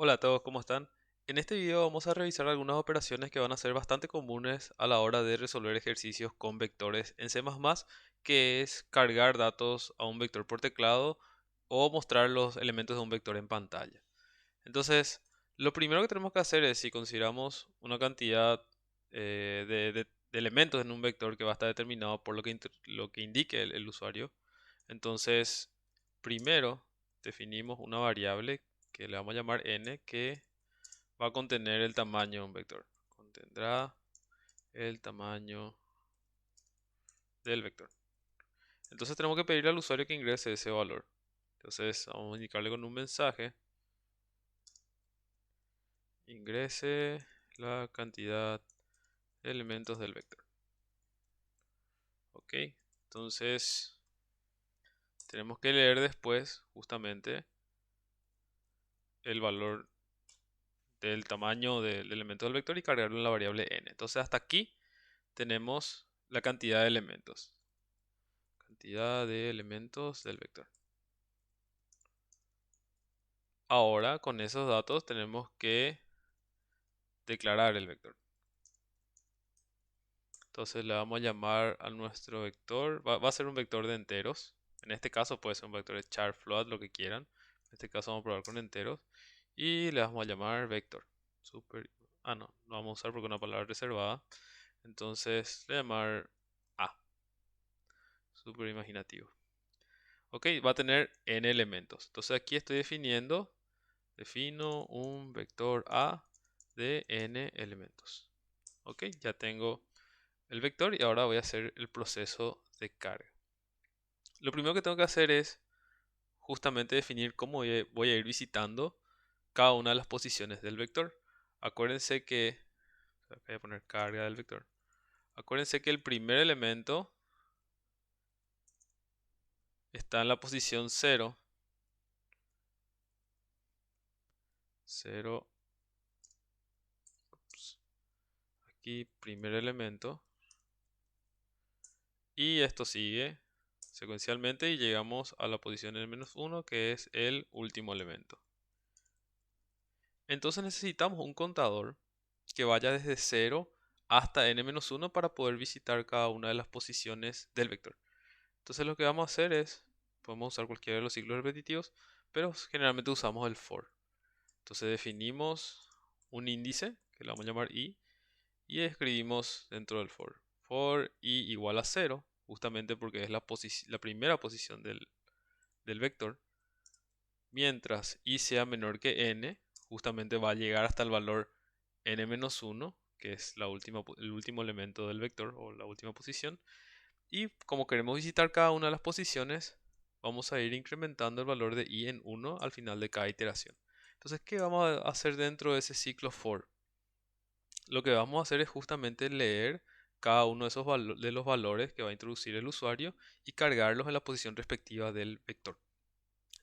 Hola a todos, ¿cómo están? En este video vamos a revisar algunas operaciones que van a ser bastante comunes a la hora de resolver ejercicios con vectores en C++, que es cargar datos a un vector por teclado o mostrar los elementos de un vector en pantalla. Entonces, lo primero que tenemos que hacer es, si consideramos una cantidad de elementos en un vector que va a estar determinado por lo que indique el usuario, entonces primero definimos una variable que le vamos a llamar n, que va a contener el tamaño de un vector. Contendrá el tamaño del vector. Entonces tenemos que pedirle al usuario que ingrese ese valor. Entonces vamos a indicarle con un mensaje: ingrese la cantidad de elementos del vector. Ok, entonces tenemos que leer después justamente el valor del tamaño del elemento del vector y cargarlo en la variable n. Entonces hasta aquí tenemos la cantidad de elementos. Cantidad de elementos del vector. Ahora con esos datos tenemos que declarar el vector. Entonces le vamos a llamar a nuestro vector. Va a ser un vector de enteros. En este caso puede ser un vector de char, float, lo que quieran. En este caso vamos a probar con enteros. Y le vamos a llamar vector. Super. No vamos a usar porque es una palabra reservada. Entonces le vamos a llamar A. Súper imaginativo. Ok, va a tener n elementos. Entonces aquí estoy defino un vector A de n elementos. Ok, ya tengo el vector y ahora voy a hacer el proceso de carga. Lo primero que tengo que hacer es justamente definir cómo voy a ir visitando cada una de las posiciones del vector. Acuérdense que, voy a poner carga del vector. Acuérdense que el primer elemento está en la posición 0. 0. Aquí primer elemento. Y esto sigue secuencialmente y llegamos a la posición n-1, que es el último elemento. Entonces necesitamos un contador que vaya desde 0 hasta n-1 para poder visitar cada una de las posiciones del vector. Entonces lo que vamos a hacer es, podemos usar cualquiera de los ciclos repetitivos, pero generalmente usamos el for. Entonces definimos un índice, que le vamos a llamar i, y escribimos dentro del for i igual a 0, justamente porque es la primera posición del vector. Mientras i sea menor que n, justamente va a llegar hasta el valor n-1, que es el último elemento del vector o la última posición. Y como queremos visitar cada una de las posiciones, vamos a ir incrementando el valor de i en 1 al final de cada iteración. Entonces, ¿qué vamos a hacer dentro de ese ciclo for? Lo que vamos a hacer es justamente leer cada uno de los valores que va a introducir el usuario y cargarlos en la posición respectiva del vector.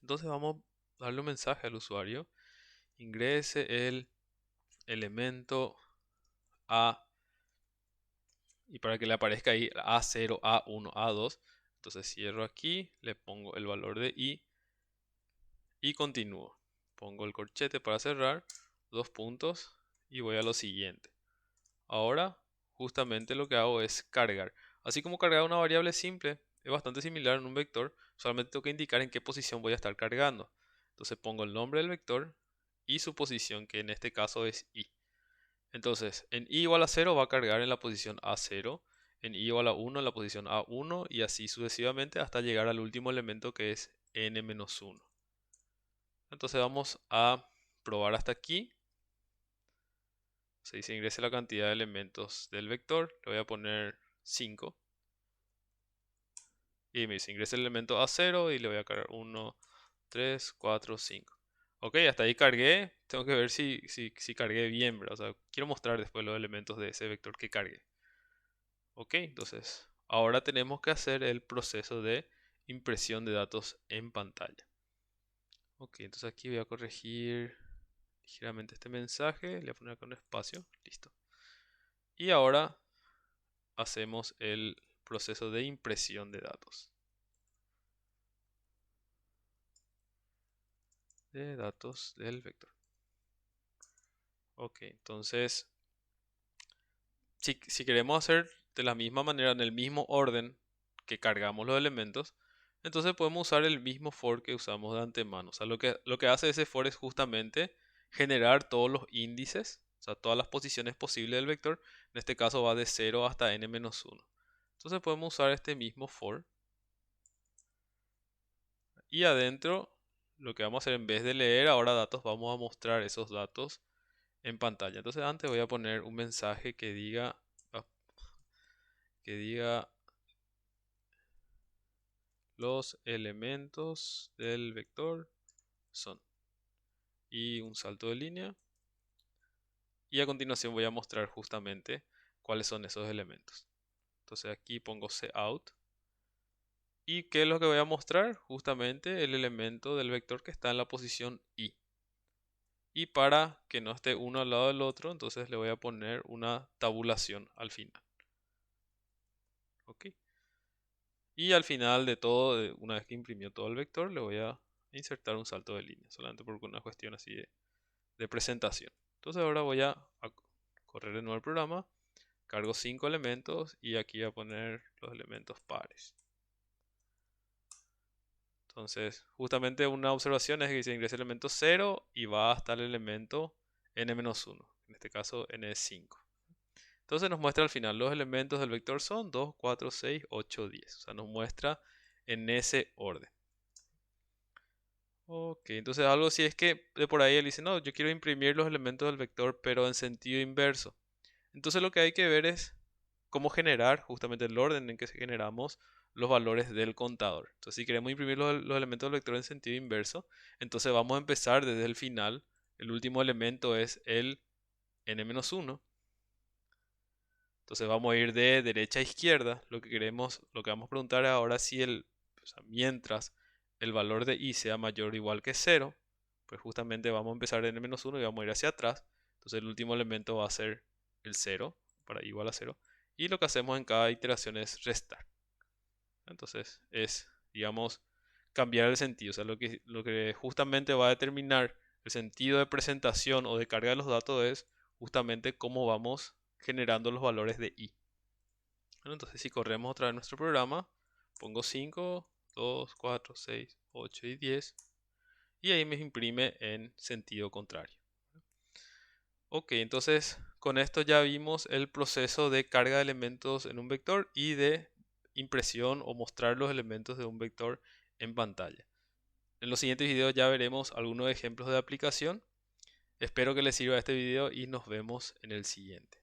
Entonces vamos a darle un mensaje al usuario: ingrese el elemento A, y para que le aparezca ahí A0, A1, A2, entonces cierro aquí, le pongo el valor de I y continúo. Pongo el corchete para cerrar, dos puntos, y voy a lo siguiente. Ahora justamente lo que hago es cargar. Así como cargar una variable simple, es bastante similar en un vector, solamente tengo que indicar en qué posición voy a estar cargando. Entonces pongo el nombre del vector y su posición, que en este caso es i. Entonces, en i igual a 0 va a cargar en la posición A0, en i igual a 1 en la posición A1 y así sucesivamente hasta llegar al último elemento, que es n-1. Entonces vamos a probar hasta aquí. Se dice ingrese la cantidad de elementos del vector, le voy a poner 5. Y me dice ingrese el elemento A0 y le voy a cargar 1, 3, 4, 5. Ok, hasta ahí cargué. Tengo que ver si cargué bien, ¿verdad? O sea, quiero mostrar después los elementos de ese vector que cargué. Ok, entonces ahora tenemos que hacer el proceso de impresión de datos en pantalla. Ok, entonces aquí voy a corregir ligeramente este mensaje. Le voy a poner acá un espacio. Listo. Y ahora hacemos el proceso de impresión de datos. De datos del vector. Ok, entonces, si queremos hacer de la misma manera, en el mismo orden que cargamos los elementos, entonces podemos usar el mismo for que usamos de antemano. O sea, lo que hace ese for es justamente generar todos los índices, o sea, todas las posiciones posibles del vector. En este caso va de 0 hasta n-1. Entonces podemos usar este mismo for. Y adentro, lo que vamos a hacer en vez de leer ahora datos, vamos a mostrar esos datos en pantalla. Entonces antes voy a poner un mensaje ah, que diga los elementos del vector son. Y un salto de línea. Y a continuación voy a mostrar justamente cuáles son esos elementos. Entonces aquí pongo cout. ¿Y qué es lo que voy a mostrar? Justamente el elemento del vector que está en la posición i. Y para que no esté uno al lado del otro, entonces le voy a poner una tabulación al final. ¿Ok? Y al final de todo, una vez que imprimió todo el vector, le voy a insertar un salto de línea, solamente por una cuestión así de presentación. Entonces ahora voy a correr de nuevo el programa, cargo 5 elementos y aquí voy a poner los elementos pares. Entonces, justamente una observación es que se ingresa el elemento 0 y va hasta el elemento n-1, en este caso n5. Entonces nos muestra al final los elementos del vector son 2, 4, 6, 8, 10. O sea, nos muestra en ese orden. Ok, entonces algo si es que de por ahí él dice, no, yo quiero imprimir los elementos del vector, pero en sentido inverso. Entonces lo que hay que ver es cómo generar justamente el orden en que generamos los valores del contador. Entonces si queremos imprimir los elementos del vector en sentido inverso, entonces vamos a empezar desde el final. El último elemento es el n-1. Entonces vamos a ir de derecha a izquierda. Lo que vamos a preguntar ahora si o sea, mientras el valor de i sea mayor o igual que 0, pues justamente vamos a empezar en n-1 y vamos a ir hacia atrás. Entonces el último elemento va a ser el 0, para igual a 0. Y lo que hacemos en cada iteración es restar. Entonces es, digamos, cambiar el sentido. O sea, lo que justamente va a determinar el sentido de presentación o de carga de los datos es justamente cómo vamos generando los valores de i. Bueno, entonces si corremos otra vez nuestro programa, pongo 5, 2, 4, 6, 8 y 10 y ahí me imprime en sentido contrario. Ok, entonces con esto ya vimos el proceso de carga de elementos en un vector y de impresión o mostrar los elementos de un vector en pantalla. En los siguientes videos ya veremos algunos ejemplos de aplicación. Espero que les sirva este video y nos vemos en el siguiente.